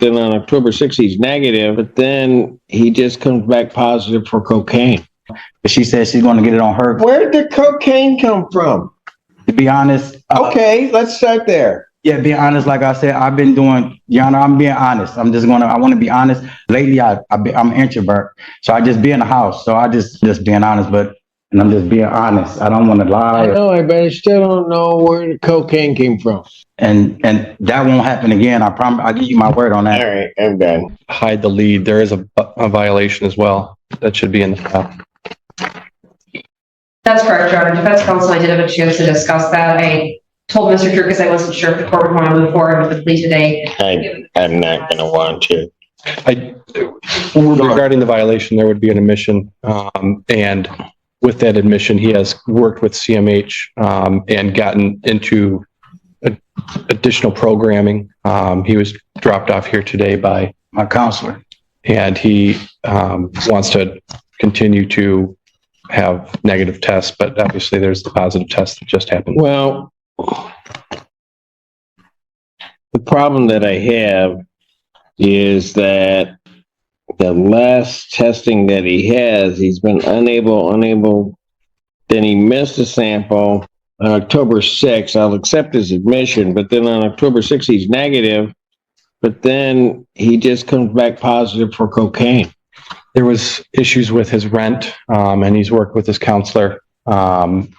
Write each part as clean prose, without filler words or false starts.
then on October 6th, he's negative, but then he just comes back positive for cocaine. But she said she's going to get it on her. Where did the cocaine come from? To be honest. Okay, let's start there. Yeah, being honest, like I said, I've been doing, Your Honor, I'm being honest. I want to be honest. Lately, I'm an introvert. So I just be in the house. So I just being honest, and I'm just being honest. I don't want to lie. No, but I still don't know where the cocaine came from. And that won't happen again. I promise. I'll give you my word on that. All right, I'm done. Hide the lead. There is a violation as well. That should be in the file. That's correct, Your Honor. Defense counsel, I did have a chance to discuss that. I told Mr. Turkis I wasn't sure if the court would want to move forward with the plea today. I'm not going to want to. Regarding the violation, there would be an admission, and with that admission, he has worked with CMH and gotten into additional programming. He was dropped off here today by My counselor. and he wants to continue to have negative tests, but obviously there's the positive test that just happened. Well, the problem that I have is that the last testing that he has, he's been unable, then he missed a sample on October 6th. I'll accept his admission, but then on October 6th, he's negative, but then he just comes back positive for cocaine. There was issues with his rent, and he's worked with his counselor, and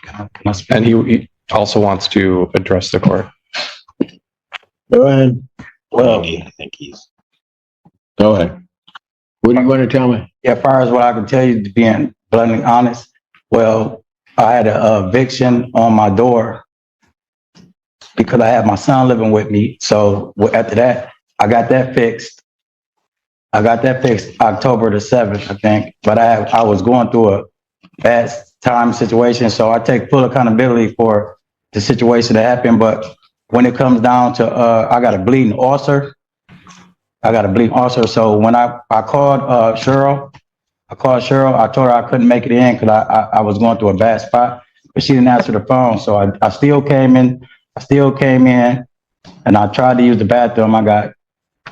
he also wants to address the court. Go ahead. Well, I think go ahead. What do you want to tell me? Yeah, as far as what I can tell you, being bluntly honest, well, I had an eviction on my door because I had my son living with me. So after that, I got that fixed. October the 7th, I think. But I was going through a bad time situation, so I take full accountability for the situation that happened. But when it comes down to, I got a bleeding ulcer. So when I called Cheryl, I told her I couldn't make it in because I was going through a bad spot, but she didn't answer the phone. So I still came in, and I tried to use the bathroom. I got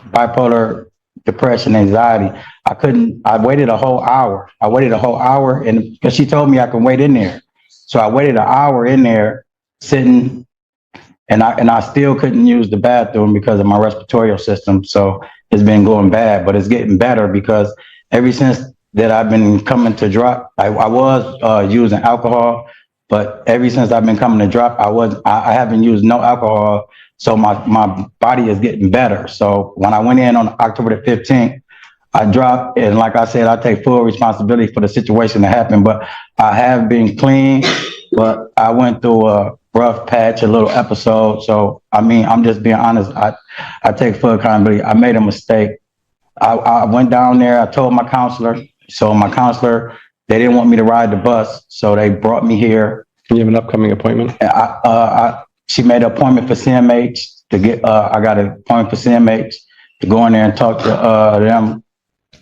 bipolar depression, anxiety. I waited a whole hour. And because she told me I could wait in there. So I waited an hour in there sitting, and I still couldn't use the bathroom because of my respiratory system. So it's been going bad, but it's getting better because ever since that I've been coming to drop, I was using alcohol, but ever since I've been coming to drop, I haven't used no alcohol. So my body is getting better. So when I went in on October the 15th, I dropped, and like I said, I take full responsibility for the situation that happened, but I have been clean, but I went through a rough patch, a little episode. So, I mean, I'm just being honest. I take full accountability. I made a mistake. I went down there, I told my counselor. So my counselor, they didn't want me to ride the bus. So they brought me here. Do you have an upcoming appointment? She made an appointment for CMH to get, I got an appointment for CMH to go in there and talk to them.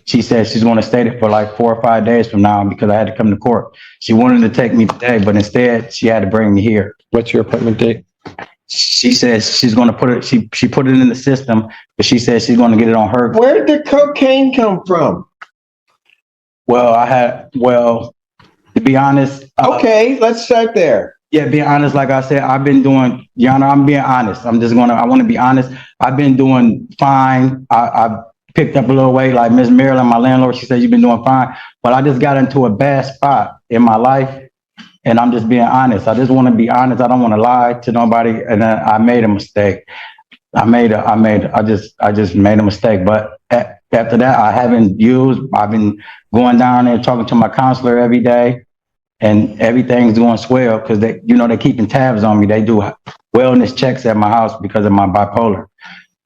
She said she's going to stay there for like 4 or 5 days from now because I had to come to court. She wanted to take me today, but instead she had to bring me here. What's your appointment date? She says she's going to put it, she put it in the system, but she says she's going to get it on her. Where did the cocaine come from? Well, to be honest. Okay, let's start there. Yeah, being honest, like I said, I've been doing, Your Honor, I'm being honest. I want to be honest. I've been doing fine. I picked up a little weight, like Miss Marilyn, my landlord, she said, you've been doing fine. But I just got into a bad spot in my life, and I'm just being honest. I just want to be honest. I don't want to lie to nobody, and then I made a mistake. I just made a mistake. But after that, I've been going down there talking to my counselor every day. And everything's going swell because they're keeping tabs on me. They do wellness checks at my house because of my bipolar.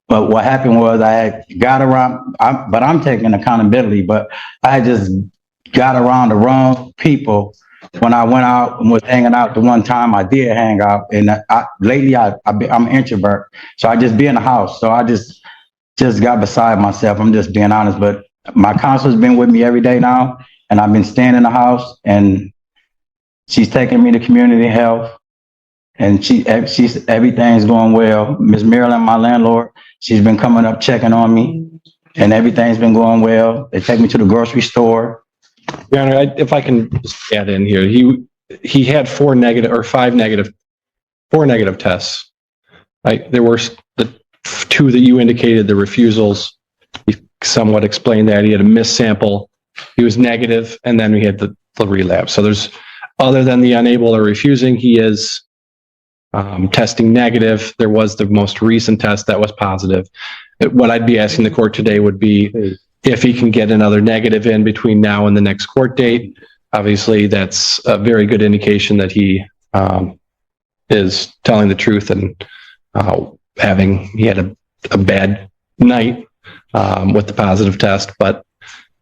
But what happened was I had got around, but I'm taking accountability, but I just got around the wrong people when I went out and was hanging out. The one time I did hang out, and lately I'm an introvert. So I just be in the house. So I just got beside myself. I'm just being honest, but my counselor's been with me every day now, and I've been staying in the house, and she's taking me to community health, and she's everything's going well. Miss Marilyn, my landlord, she's been coming up checking on me, and everything's been going well. They take me to the grocery store. Your Honor, if I can just add in here, he had four negative tests. There were the two that you indicated, the refusals. He somewhat explained that. He had a missed sample. He was negative, and then we had the relapse. So there's, other than the unable or refusing, he is testing negative. There was the most recent test that was positive. What I'd be asking the court today would be if he can get another negative in between now and the next court date. Obviously, that's a very good indication that he is telling the truth and he had a bad night with the positive test. But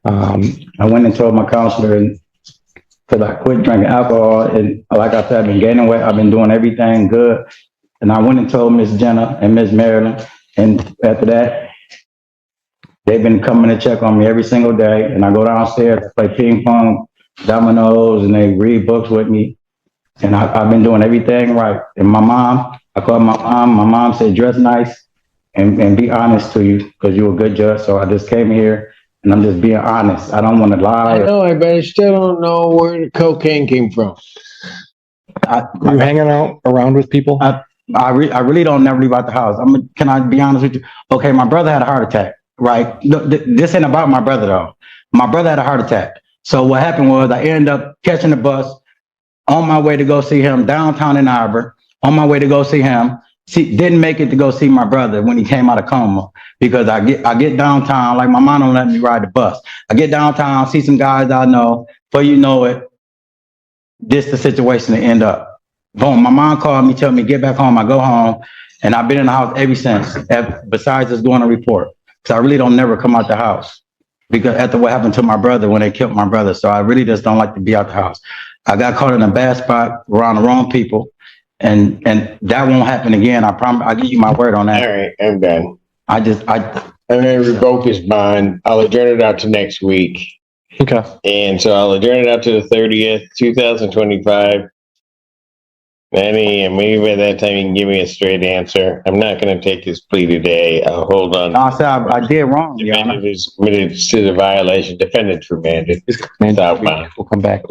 I went and told my counselor because I quit drinking alcohol, and like I said, I've been gaining weight. I've been doing everything good, and I went and told Miss Jenna and Miss Marilyn, and after that, they've been coming to check on me every single day. And I go downstairs, I play ping pong, dominoes, and they read books with me. And I've been doing everything right. And my mom, I called my mom. My mom said, dress nice and be honest to you because you're a good judge. So I just came here and I'm just being honest. I don't want to lie. I know, but I still don't know where the cocaine came from. Are you hanging out around with people? I really don't never leave out the house. Can I be honest with you? Okay, my brother had a heart attack, right? This ain't about my brother though. My brother had a heart attack. So what happened was I ended up catching the bus on my way to go see him downtown in Arbor, on my way to go see him. Didn't make it to go see my brother when he came out of coma because I get downtown, like my mom don't let me ride the bus. I get downtown, see some guys I know, before you know it, this the situation to end up. Boom, my mom called me, tell me, get back home. I go home, and I've been in the house ever since, besides just doing a report. Because I really don't never come out the house because after what happened to my brother when they killed my brother. So I really just don't like to be out the house. I got caught in a bad spot around the wrong people, and that won't happen again. I promise. I'll give you my word on that. All right, I'm done. I'm going to revoke his bond. I'll adjourn it out to next week. Okay. And so I'll adjourn it out to the 30th, 2025. And maybe by that time you can give me a straight answer. I'm not going to take his plea today. I'll hold on. I said I did wrong. Defendant is committed to the violation. Defendant's remanded. Southbound. We'll come back.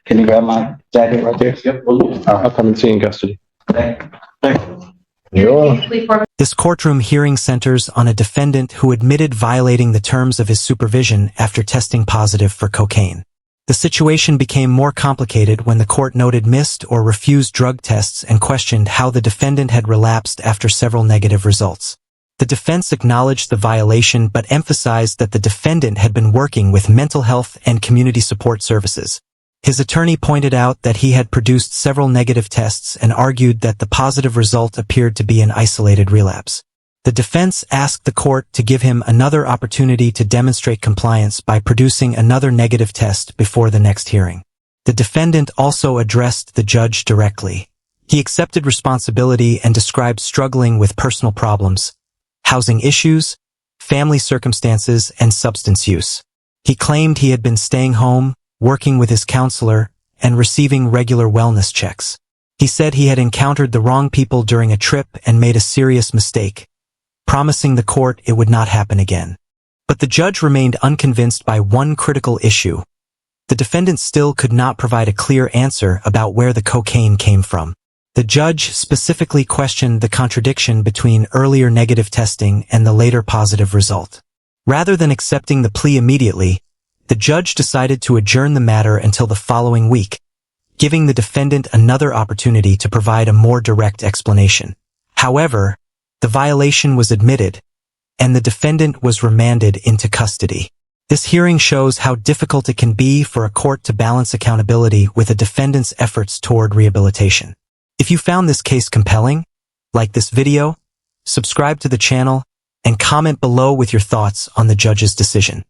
Can you grab my jacket right there? Yep. I'll come and see you in custody. Thank You're This courtroom hearing centers on a defendant who admitted violating the terms of his supervision after testing positive for cocaine. The situation became more complicated when the court noted missed or refused drug tests and questioned how the defendant had relapsed after several negative results. The defense acknowledged the violation but emphasized that the defendant had been working with mental health and community support services. His attorney pointed out that he had produced several negative tests and argued that the positive result appeared to be an isolated relapse. The defense asked the court to give him another opportunity to demonstrate compliance by producing another negative test before the next hearing. The defendant also addressed the judge directly. He accepted responsibility and described struggling with personal problems, housing issues, family circumstances, and substance use. He claimed he had been staying home, working with his counselor, and receiving regular wellness checks. He said he had encountered the wrong people during a trip and made a serious mistake, promising the court it would not happen again. But the judge remained unconvinced by one critical issue. The defendant still could not provide a clear answer about where the cocaine came from. The judge specifically questioned the contradiction between earlier negative testing and the later positive result. Rather than accepting the plea immediately, the judge decided to adjourn the matter until the following week, giving the defendant another opportunity to provide a more direct explanation. However, the violation was admitted, and the defendant was remanded into custody. This hearing shows how difficult it can be for a court to balance accountability with a defendant's efforts toward rehabilitation. If you found this case compelling, like this video, subscribe to the channel, and comment below with your thoughts on the judge's decision.